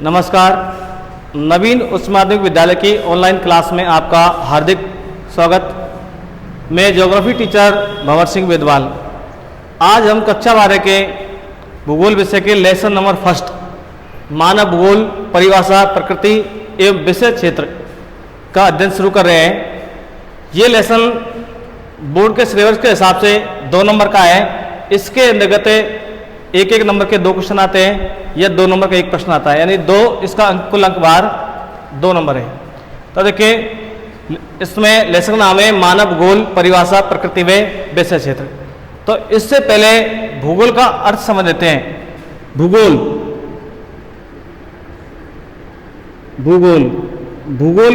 नमस्कार। नवीन उच्च माध्यमिक विद्यालय की ऑनलाइन क्लास में आपका हार्दिक स्वागत। मैं ज्योग्राफी टीचर भंवर सिंह वेदवाल। आज हम कक्षा 12 के भूगोल विषय के लेसन नंबर फर्स्ट मानव भूगोल, परिभाषा, प्रकृति एवं विषय क्षेत्र का अध्ययन शुरू कर रहे हैं। ये लेसन बोर्ड के सिलेबस के हिसाब से 2 नंबर का है। इसके अंतर्गत एक नंबर के 2 क्वेश्चन आते हैं या 2 नंबर का 1 प्रश्न आता है, यानी 2 इसका कुल अंक बार 2 नंबर है। तो देखिए, इसमें लेसन नाम है मानव भूगोल, परिभाषा, प्रकृति व विषय क्षेत्र। तो इससे पहले भूगोल का अर्थ समझ लेते हैं। भूगोल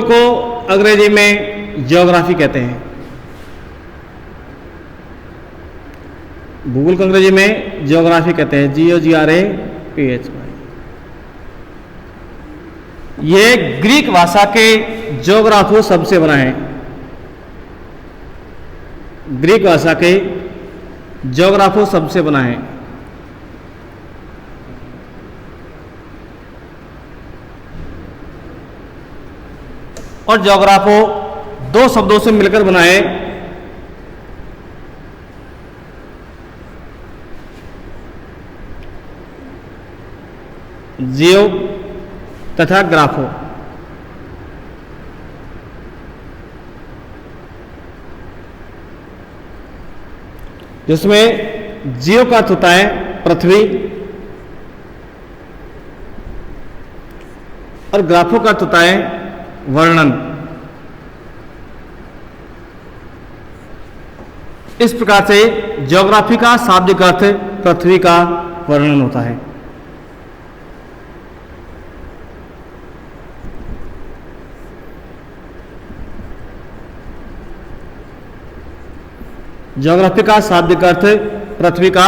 को अंग्रेजी में ज्योग्राफी कहते हैं। भूगोल को अंग्रेजी में ज्योग्राफी कहते हैं, GOGRAPH। यह ग्रीक भाषा के ज्योग्राफो शब्द से बना है। ग्रीक भाषा के ज्योग्राफो शब्द से बना है। और ज्योग्राफो 2 शब्दों से मिलकर बना है। जियो तथा ग्राफो। जिसमें जियो का अर्थ होता है पृथ्वी और ग्राफो का अर्थ होता है वर्णन। इस प्रकार से ज्योग्राफी का शाब्दिक अर्थ पृथ्वी का वर्णन होता है। ज्योग्राफी का शाब्दिक अर्थ पृथ्वी का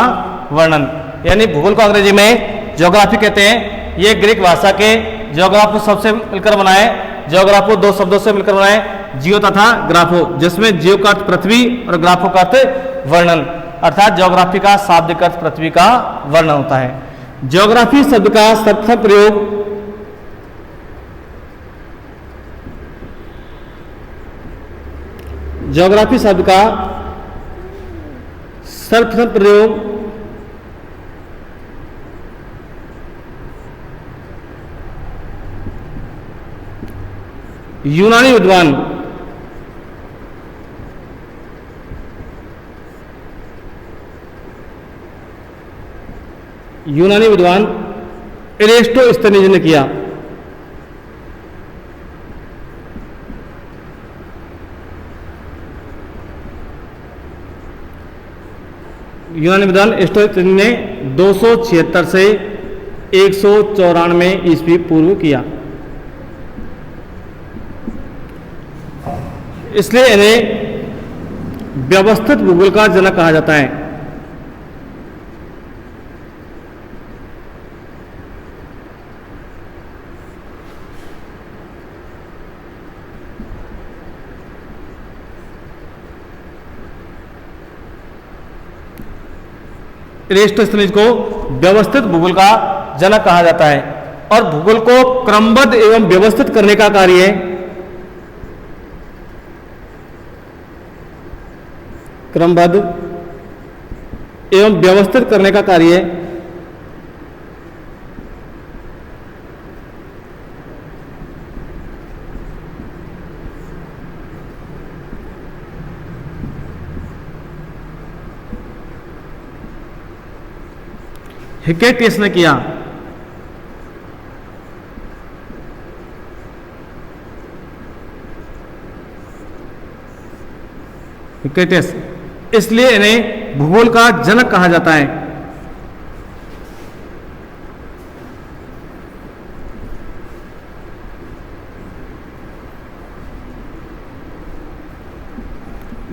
वर्णन, यानी भूगोल को अंग्रेजी में ज्योग्राफी कहते हैं। ये ग्रीक भाषा के ज्योग्राफो शब्द से मिलकर बना है। ज्योग्राफो 2 शब्दों से मिलकर बना है, जियो तथा ग्राफो, जिसमें जियो का अर्थ पृथ्वी और ग्राफो का अर्थ वर्णन, अर्थात ज्योग्राफी का शाब्दिक अर्थ पृथ्वी का वर्णन होता है। ज्योग्राफी शब्द का सर्वप्रथम प्रयोग ज्योग्राफी शब्द का सर्वप्रथम प्रयोग यूनानी विद्वान एरिस्टोस्थनीज ने किया। यूनानी विद्वान एरिस्टोस्थनीज ने 276 से 194 ईस्वी पूर्व किया। इसलिए इन्हें व्यवस्थित भूगोल का जनक कहा जाता है। एरिस्टोस्थनीज को व्यवस्थित भूगोल का जनक कहा जाता है। और भूगोल को क्रमबद्ध एवं व्यवस्थित करने का कार्य हिक्केटियस ने किया। हिक्केटियस, इसलिए इन्हें भूगोल का जनक कहा जाता है।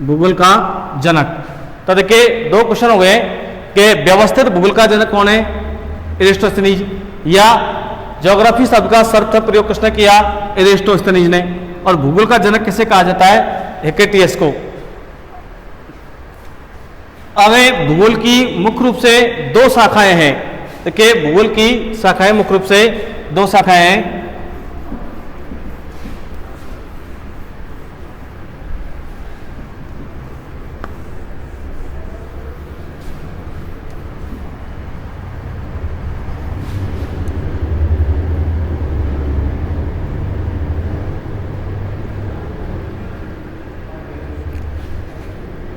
भूगोल का जनक। तो देखिए, 2 क्वेश्चन हो गए कि व्यवस्थित भूगोल का जनक कौन है, एरिस्टोस्थनीज, या ज्योग्राफी शब्द का सर्वप्रथम प्रयोग किसने किया, एरिस्टोस्थनीज ने, और भूगोल का जनक किसे कहा जाता है, हिक्केटियस को। हमें भूगोल की मुख्य रूप से 2 शाखाएं हैं। देखिए, भूगोल की शाखाएं मुख्य रूप से दो शाखाएं हैं।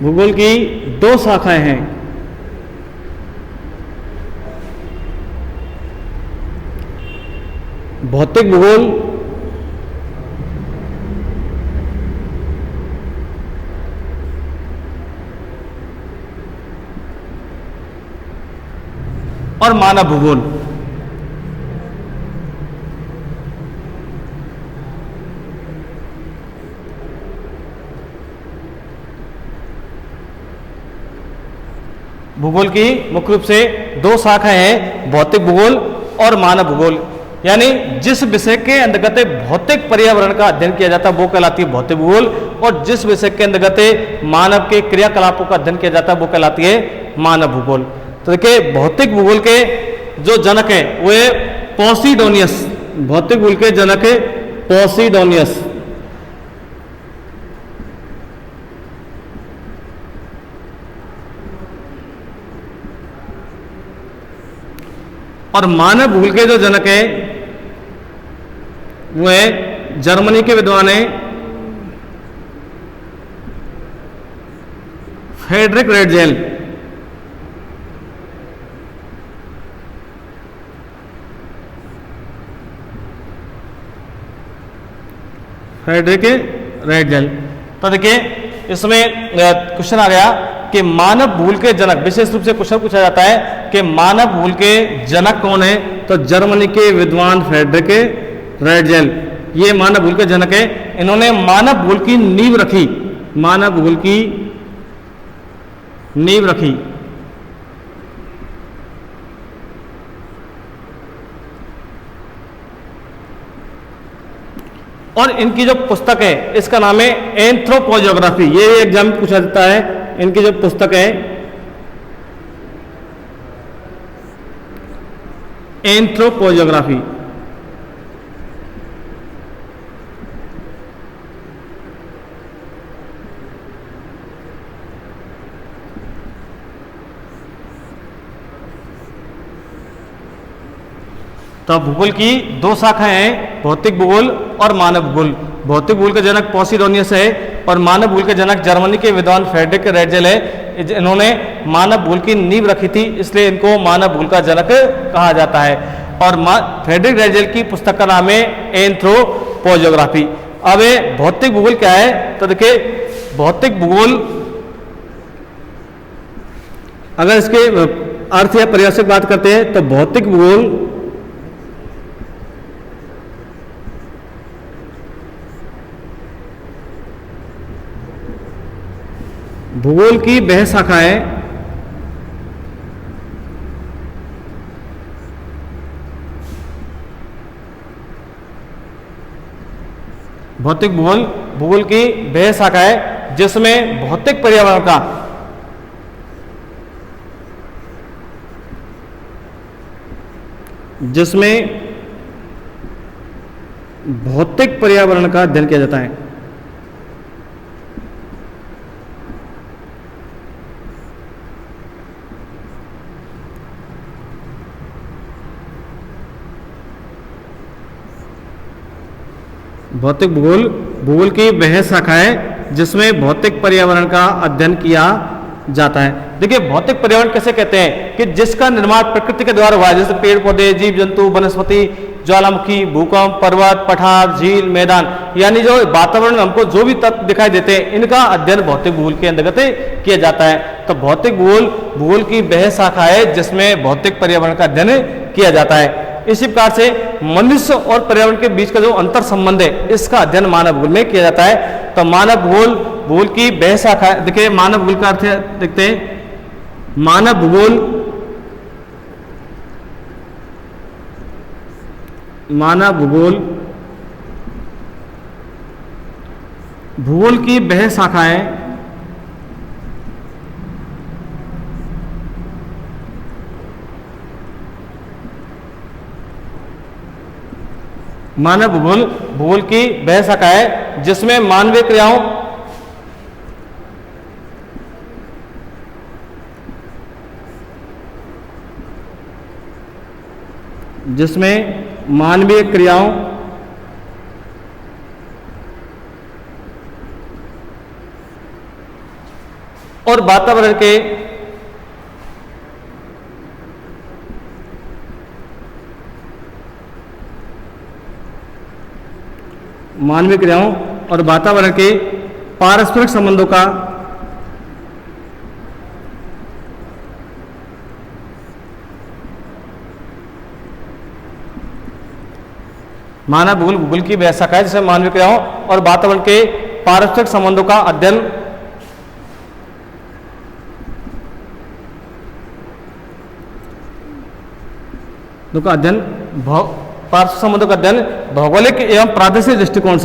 भूगोल की दो शाखाएं हैं। भौतिक भूगोल और मानव भूगोल। भूगोल की मुख्य रूप से दो शाखाएं हैं, भौतिक भूगोल और मानव भूगोल। यानी जिस विषय के अंतर्गत भौतिक पर्यावरण का अध्ययन किया जाता है वो कहलाती है भौतिक भूगोल, और जिस विषय के अंतर्गत मानव के क्रियाकलापों का अध्ययन किया जाता है वो कहलाती है मानव भूगोल। तो देखिए भौतिक भूगोल के जो जनक है वो है पॉसिडोनियस। भौतिक भूगोल के जनक है पॉसिडोनियस। और मानव भूगोल के जो जनक है वो है जर्मनी के विद्वान है फ्रेडरिक रेडजेल। Frederick Ratzel. तो देखिए इसमें क्वेश्चन आ गया कि मानव भूगोल के जनक, विशेष रूप से क्वेश्चन पूछा जाता है कि मानव भूगोल के जनक कौन है, तो जर्मनी के विद्वान फ्रेडरिक रेडजेल ये मानव भूगोल के जनक है। इन्होंने मानव भूगोल की नींव रखी, मानव भूगोल की नींव रखी। और इनकी जो पुस्तक है इसका नाम है एंथ्रोपोजियोग्राफी। ये एग्जाम में पूछा जाता है। इनकी जो पुस्तक है एंथ्रोपोजियोग्राफी। तो भूगोल की दो शाखाएं हैं, भौतिक भूगोल और मानव भूगोल। भौतिक भूगोल के जनक पॉसिडोनियस है और मानव भूगोल के जनक जर्मनी के विद्वान फ्रेडरिक रेडजेल है। इन्होंने मानव भूगोल की नींव रखी थी, इसलिए इनको मानव भूगोल का जनक कहा जाता है। और फ्रेडरिक रेडजेल की पुस्तक का नाम है एंथ्रोपोजियोग्राफी। अब भौतिक भूगोल क्या है, तो देखिए भौतिक भूगोल अगर इसके अर्थ या परिभाषा की बात करते हैं तो भौतिक भूगोल भूगोल की वह शाखा है भौतिक भूगोल भूगोल की वह शाखा है जिसमें भौतिक पर्यावरण का अध्ययन किया जाता है। भौतिक भूगोल भूगोल की वह शाखा है जिसमें भौतिक पर्यावरण का अध्ययन किया जाता है। देखिए भौतिक पर्यावरण कैसे कहते हैं कि जिसका निर्माण प्रकृति के द्वारा हुआ है, जैसे पेड़ पौधे, जीव जंतु, वनस्पति, ज्वालामुखी, भूकंप, पर्वत, पठार, झील, मैदान, यानी जो वातावरण में हमको जो भी तत्व दिखाई देते हैं इनका अध्ययन भौतिक भूगोल के अंतर्गत किया जाता है। तो भौतिक भूगोल भूगोल की वह शाखा है जिसमें भौतिक पर्यावरण का अध्ययन किया जाता है। इसी प्रकार से मनुष्य और पर्यावरण के बीच का जो अंतर संबंध है इसका अध्ययन मानव भूगोल में किया जाता है। तो मानव भूगोल की वह शाखा, देखिए मानव भूगोल का अर्थ देखते हैं। मानव भूगोल भूगोल की वह शाखा है मानव भूगोल भूगोल की वह शाखा है जिसमें मानवीय क्रियाओं और वातावरण के पारस्परिक संबंधों का मानव भूगोल भूगोल की वह शाखा है जिसमें मानवीय क्रियाओं और वातावरण के पारस्परिक संबंधों का अध्ययन पारस्परिक संबंधों का अध्ययन भौगोलिक एवं प्रादेशिक दृष्टिकोण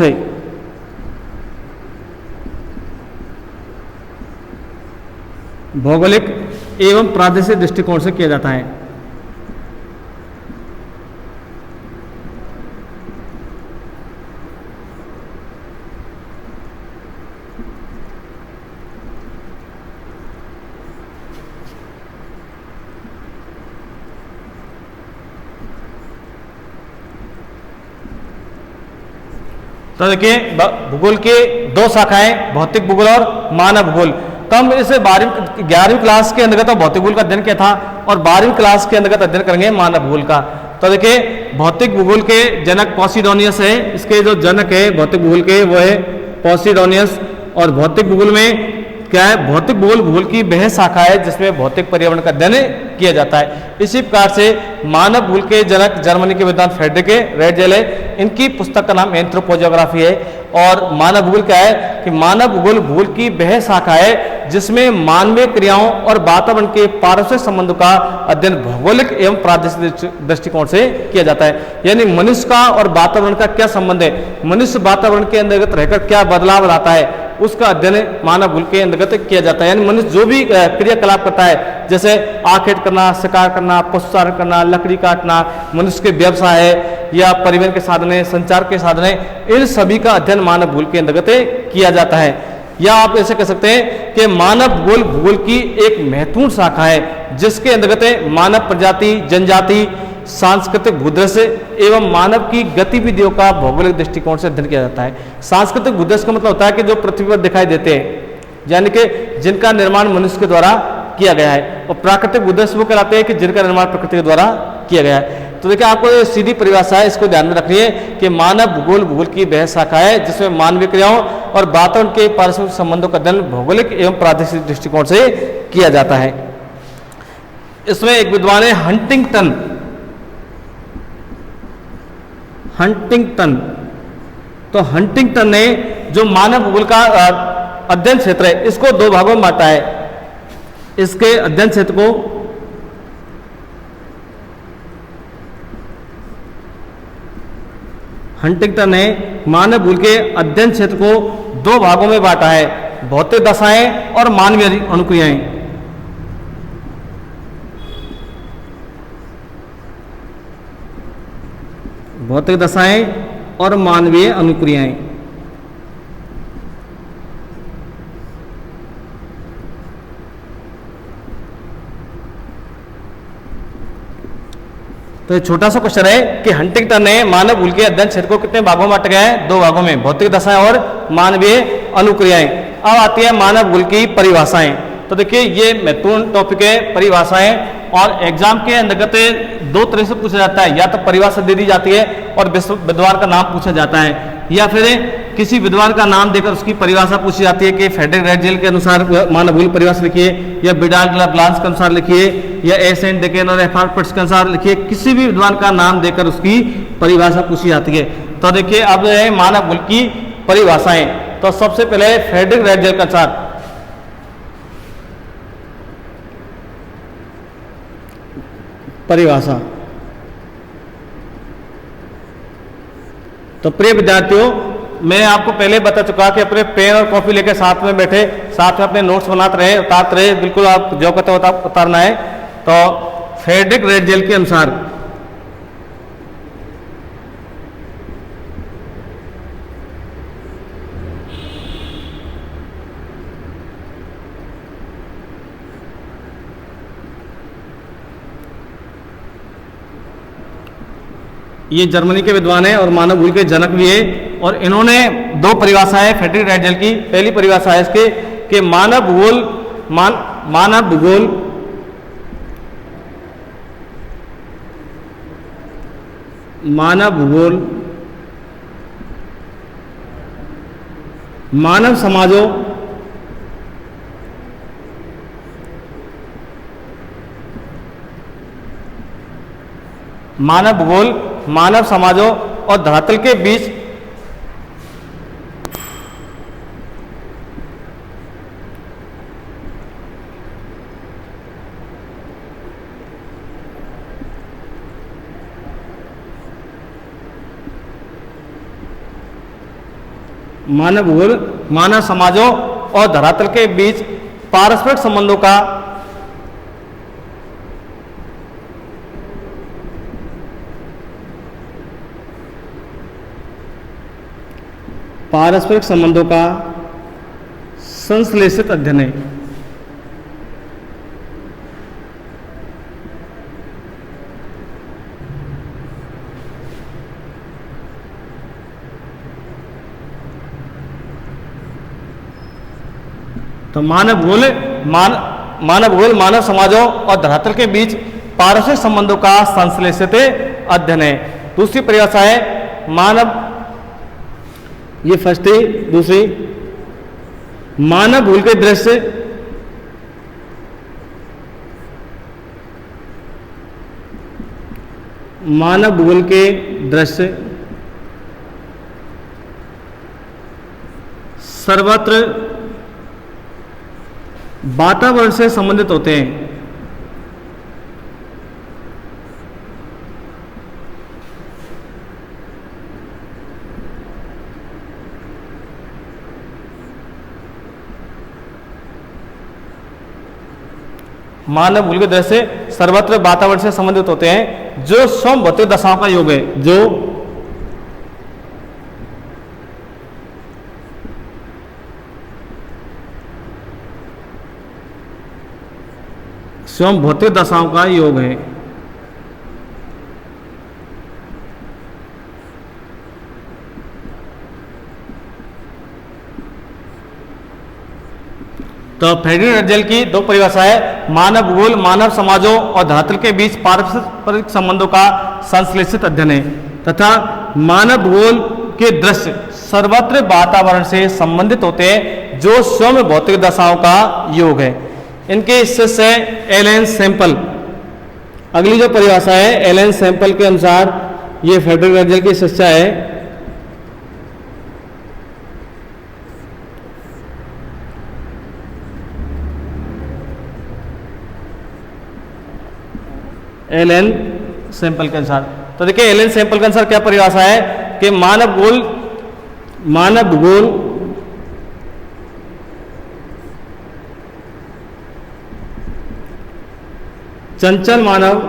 से किया जाता है। तो देखिए भूगोल के दो शाखाएं भौतिक भूगोल और मानव भूगोल। तो हम इसे 11वीं क्लास के अंतर्गत भौतिक भूगोल का अध्ययन किया था और 12वीं क्लास के अंतर्गत अध्ययन करेंगे मानव भूगोल का। तो देखिए भौतिक भूगोल के जनक पॉसिडोनियस है, इसके जो जनक है भौतिक भूगोल के वो है पॉसिडोनियस। और भौतिक भूगोल में क्या है, भौतिक भूगोल भूगोल की वह शाखा है जिसमें भौतिक पर्यावरण का अध्ययन किया जाता है। इसी प्रकार से मानव भूगोल के जनक जर्मनी के विद्वान फ्रेडरिक रेडजेल है, इनकी पुस्तक का नाम एंथ्रोपोजियोग्राफी है। और मानव भूगोल क्या है कि मानव भूगोल भूगोल की वह शाखा है जिसमें मानवीय क्रियाओं और वातावरण के पारस्परिक संबंधों का अध्ययन भौगोलिक एवं प्रादेशिक दृष्टिकोण से किया जाता है। यानी मनुष्य का और वातावरण का क्या संबंध है, मनुष्य वातावरण के अंतर्गत रहकर क्या बदलाव लाता है, उसका अध्ययन मानव भूगोल के अंतर्गत किया जाता है। यानी मनुष्य जो भी क्रियाकलाप करता है, जैसे आखेट करना, शिकार करना, पशुचारण करना, लकड़ी काटना, मनुष्य के व्यवसाय है या परिवहन के साधन है, संचार के साधन है, इन सभी का अध्ययन मानव भूगोल के अंतर्गत किया जाता है। या आप ऐसे कह सकते हैं कि मानव भूगोल भूगोल की एक महत्वपूर्ण शाखा है जिसके अंतर्गत मानव प्रजाति, जनजाति, सांस्कृतिक भूदृश्य एवं मानव की गतिविधियों का भौगोलिक दृष्टिकोण से अध्ययन किया जाता है। सांस्कृतिक भूदृश्य का मतलब होता है कि जो पृथ्वी पर दिखाई देते हैं, यानी कि जिनका निर्माण मनुष्य के द्वारा किया गया है। और प्राकृतिक भूदृश्य वो कहलाते हैं कि जिनका निर्माण प्रकृति के द्वारा किया गया है। तो देखिए आपको सीधी परिभाषा है, इसको ध्यान में रखनी है कि मानव भूगोल भूगोल की वह शाखा है जिसमें मानवीय क्रियाओं और वातावरण के पारस्परिक संबंधों का अध्ययन भौगोलिक एवं प्रादेशिक दृष्टिकोण से किया जाता है। इसमें एक विद्वान है हंटिंगटन। तो हंटिंगटन ने जो मानव भूगोल का अध्ययन क्षेत्र है इसको दो भागों में बांटा है। इसके अध्ययन क्षेत्र को हंटिंगटन ने मानव भूगोल के अध्ययन क्षेत्र को दो भागों में बांटा है, भौतिक दशाएं और मानवीय अनुक्रियाएं। भौतिक दशाएं और मानवीय अनुक्रियाएं। तो छोटा सा क्वेश्चन है कि हंटिंगटन ने मानव भूगोल के अध्ययन क्षेत्र को कितने भागों में बांटा गया है, दो भागों में, भौतिक दशाएं और मानवीय अनुक्रियाएं। अब आती है मानव भूगोल की परिभाषाएं। तो देखिए ये महत्वपूर्ण टॉपिक है परिभाषाएं, और एग्जाम के अंतर्गत दो तरह से पूछा जाता है, या तो परिभाषा दे दी जाती है और विद्वान का नाम पूछा जाता है, या फिर किसी विद्वान का नाम देकर उसकी परिभाषा पूछी जाती है कि फ्रेडरिक रेडजेल के अनुसार मानव भूगोल परिभाषा लिखिए, या बिडाल ग्लांस के अनुसार लिखिए, या एस एन डेकेन और एफ आर पिट्स के अनुसार लिखिए। किसी भी विद्वान का नाम देकर उसकी परिभाषा पूछी जाती है। तो देखिए अब है मानव भूगोल की परिभाषाएं। तो सबसे पहले फ्रेडरिक रेडजेल के अनुसार परिभाषा। तो प्रिय विद्यार्थियों, मैं आपको पहले बता चुका कि अपने पेन और कॉपी लेकर साथ में बैठे, साथ में अपने नोट्स बनाते रहे, उतारते रहे, बिल्कुल आप जो कहते हो उतारना है। तो फ्रेडरिक रेडजेल के अनुसार ये जर्मनी के विद्वान हैं और मानव भूल के जनक भी है। और इन्होंने दो परिभाषाएं फ्रेडरिक राइटजेल की। पहली परिभाषा है इसके कि मानव भूगोल मानव भूगोल मानव समाजों मानव भूगोल मानव समाजों और धरातल के बीच मानव भूगोल मानव समाजों और धरातल के बीच पारस्परिक संबंधों का संश्लेषित अध्ययन है। तो मानव भूगोल मानव समाजों और धरातल के बीच पारस्परिक संबंधों का संश्लेषित अध्ययन है। दूसरी परिभाषा है मानव, ये फर्स्ट है। दूसरी, मानव भूगोल के दृश्य सर्वत्र वातावरण से संबंधित होते हैं। मानव भूगोल के दृश्य सर्वत्र वातावरण से संबंधित होते हैं जो स्वयं भौतिक दशाओं का योग है। जो स्वयं भौतिक दशाओं का योग है। तो फ्रेडरिक राइटजेल की दो परिभाषा है मानव भूगोल मानव समाजों और धरातल के बीच पारस्परिक संबंधों का संश्लेषित अध्ययन है, तथा मानव भूगोल के दृश्य सर्वत्र वातावरण से संबंधित होते हैं जो स्वयं भौतिक दशाओं का योग है। इनके शिष्य है एलन सैंपल। अगली जो परिभाषा है एलन सैंपल के अनुसार, ये फ्रेडरिक राइटजेल की शिष्या है। एलन सैंपल के अनुसार, तो देखिए एलन सैंपल के अनुसार क्या परिभाषा है कि मानव भूगोल चंचल मानव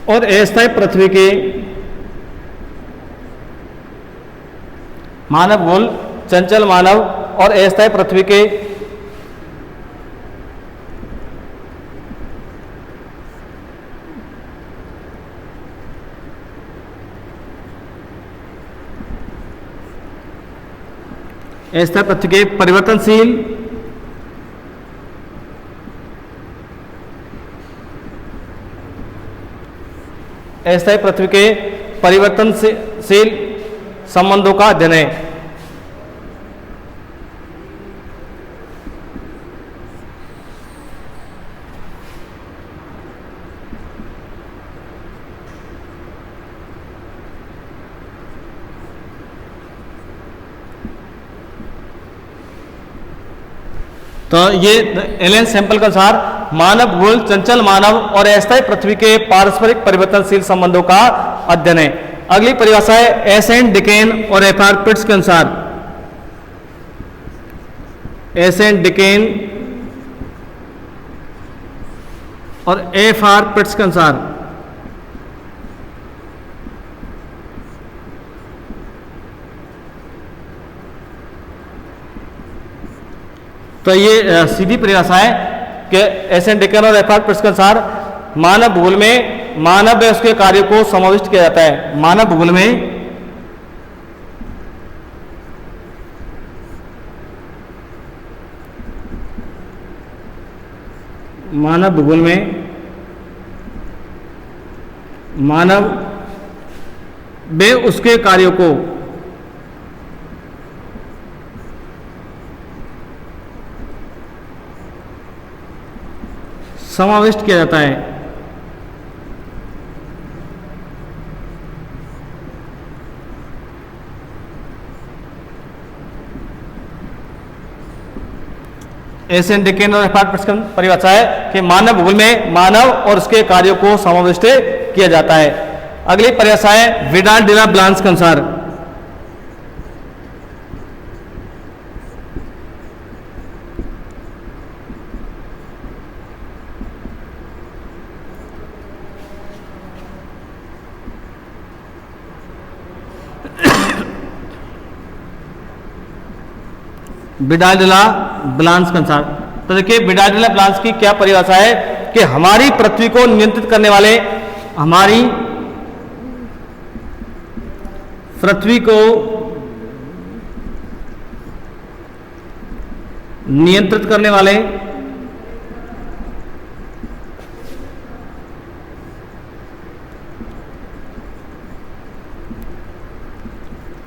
और अस्थायी पृथ्वी के मानव भूगोल चंचल मानव और अस्थायी पृथ्वी के अस्थायी पृथ्वी के परिवर्तनशील संबंधों का अध्ययन है। तो ये एलन सैंपल के अनुसार मानव भूगोल चंचल मानव और अस्थायी पृथ्वी के पारस्परिक परिवर्तनशील संबंधों का अध्ययन है। अगली परिभाषा है एसेंट डिकेन और एफआर पिट्स के अनुसार, एसेंट डिकेन और एफआर पिट्स के अनुसार तो ये सीधी परिभाषा है कि एसन डिकेन और एफआर पिट्स के अनुसार मानव भूगोल में मानव व उसके कार्यों को समाविष्ट किया जाता है। मानव भूगोल में मानव व उसके कार्यों को समाविष्ट किया जाता है। एसन डिकेन और एफआर पिट्स की परिभाषा है कि मानव भूगोल में मानव और उसके कार्यों को समाविष्ट किया जाता है। अगली परिभाषा है विडाल डिला ब्लांस के अनुसार। विडाल डिला ब्लांस के अनुसार, तो देखिए विडाल डिला ब्लांस की क्या परिभाषा है कि हमारी पृथ्वी को नियंत्रित करने वाले, हमारी पृथ्वी को नियंत्रित करने वाले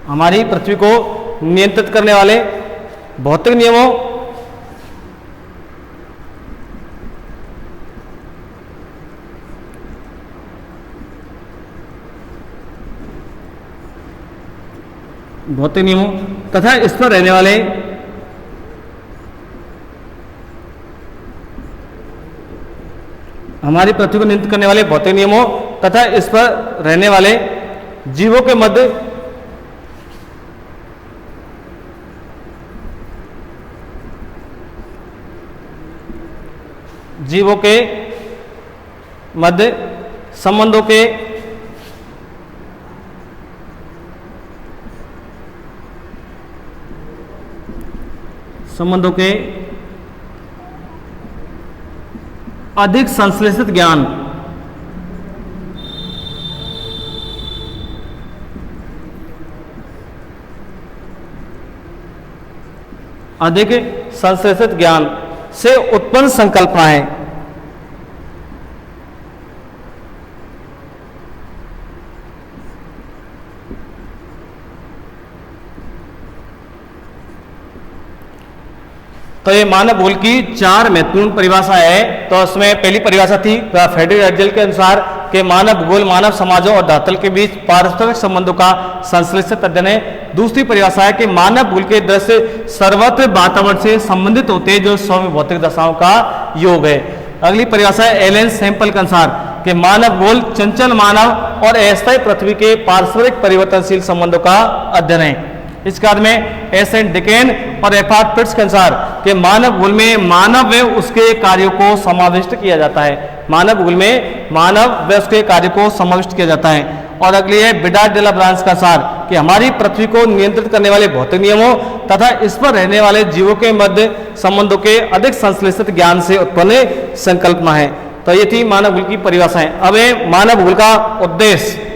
हमारी पृथ्वी को नियंत्रित करने वाले भौतिक नियमों तथा इस पर रहने वाले हमारी पृथ्वी को नियंत्रित करने वाले भौतिक नियमों तथा इस पर रहने वाले जीवों के मध्य संबंधों के अधिक संश्लेषित ज्ञान से उत्पन्न संकल्पनाएं तो ये मानव भूगोल की 4 महत्वपूर्ण परिभाषा है। तो उसमें पहली परिभाषा थी फ्रेडरिक एडजल के अनुसार कि मानव भूगोल मानव समाजों और धरातल के बीच पारस्परिक संबंधों का संश्लेषित अध्ययन है। दूसरी परिभाषा है कि मानव भूगोल के दृश्य सर्वत्र वातावरण से संबंधित होते हैं जो सौम्य भौतिक दशाओं का योग है। अगली परिभाषा है एलन सैंपल के अनुसार कि मानव भूगोल चंचल मानव और अस्थायी पृथ्वी के पारस्परिक परिवर्तनशील संबंधों का अध्ययन है। इस कार्य में एसन डिकेन और एफआर पिट्स के अनुसार कि मानव भूगोल में मानव व उसके कार्यों को समाविष्ट किया जाता है। मानव भूगोल में मानव व उसके कार्य को समाविष्ट किया जाता है। और अगली है विडाल डिला ब्लांस का अनुसार कि हमारी पृथ्वी को नियंत्रित करने वाले भौतिक नियमों तथा इस पर रहने वाले जीवों के मध्य संबंधों के अधिक संश्लेषित ज्ञान से उत्पन्न संकल्पना है। तो ये थी मानव भूगोल की परिभाषाएं। अब है मानव भूगोल का उद्देश्य।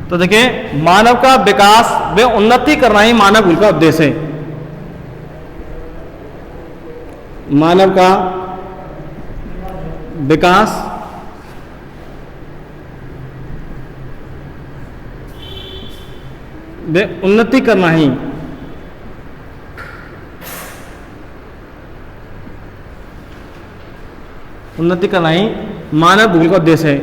तो देखिए मानव का विकास व उन्नति करना ही मानव भूगोल का उद्देश्य है। मानव का विकास व उन्नति करना ही मानव भूगोल का उद्देश्य है।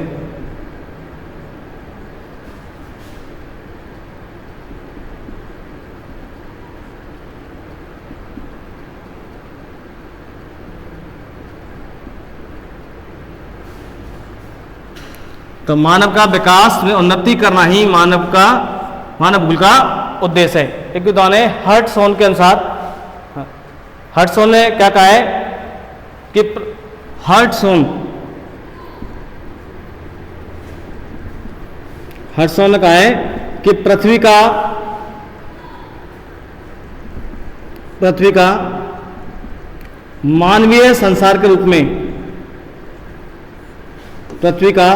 तो मानव का विकास में उन्नति करना ही मानव भूल का उद्देश्य है। एक उदाहरण है हर्ट्सोन के अनुसार। हर्ट्सोन ने क्या कहा है कि हर्ट्सोन ने कहा है कि पृथ्वी का मानवीय संसार के रूप में, पृथ्वी का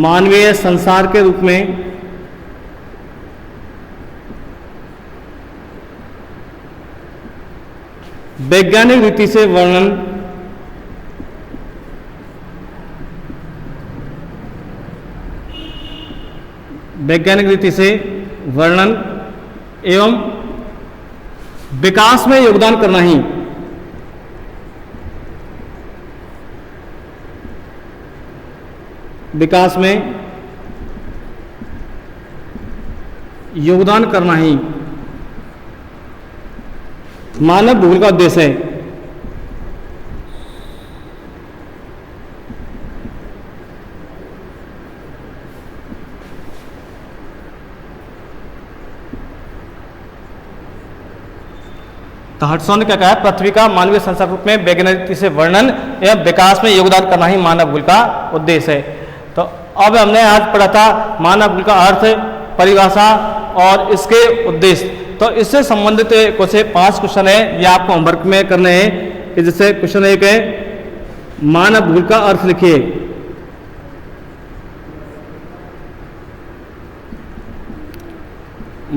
मानवीय संसार के रूप में वैज्ञानिक रीति से वर्णन एवं विकास में योगदान करना ही मानव भूल का उद्देश्य है। तो हर्ट्सोन ने क्या कहा है, पृथ्वी का मानवीय संसार रूप में वैज्ञानिक रीति से वर्णन एवं विकास में योगदान करना ही मानव भूल का उद्देश्य है। तो अब हमने आज पढ़ा था मानव भूल का अर्थ, परिभाषा और इसके उद्देश्य। तो इससे संबंधित कुछ 5 क्वेश्चन है, ये आपको होमवर्क में करने हैं। कि जैसे क्वेश्चन 1 है, मानव भूल का अर्थ लिखिए।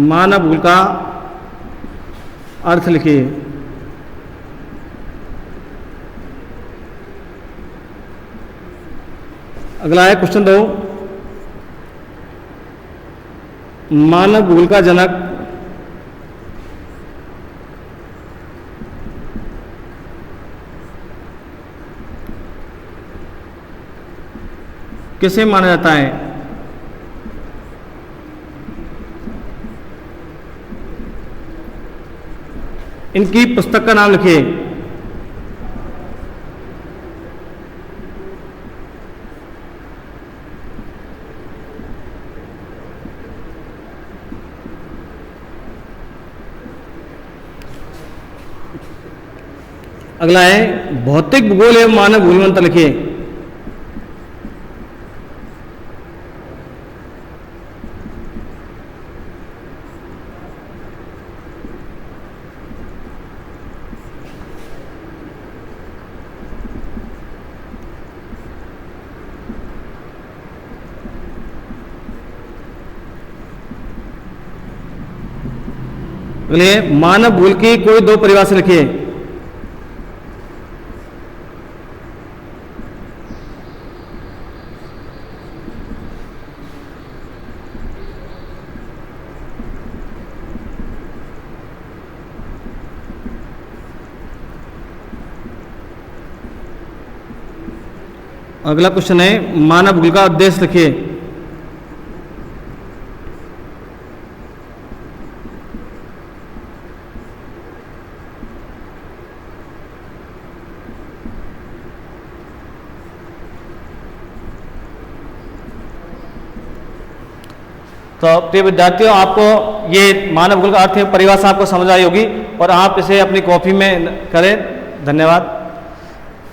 मानव भूल का अर्थ लिखिए। अगला है क्वेश्चन 2, मानव भूल का जनक किसे माना जाता है? इनकी पुस्तक का नाम लिखिए। अगला है भौतिक भूगोल एवं मानव भूल में अंतर लिखिए। अगले मानव भूल की कोई 2 परिभाषा लिखिए। अगला क्वेश्चन है मानव भूल का उद्देश्य लिखिए। तो प्रिय विद्यार्थियों, आपको ये मानव भूल का अर्थ परिभाषा आपको समझ आई होगी और आप इसे अपनी कॉपी में करें। धन्यवाद।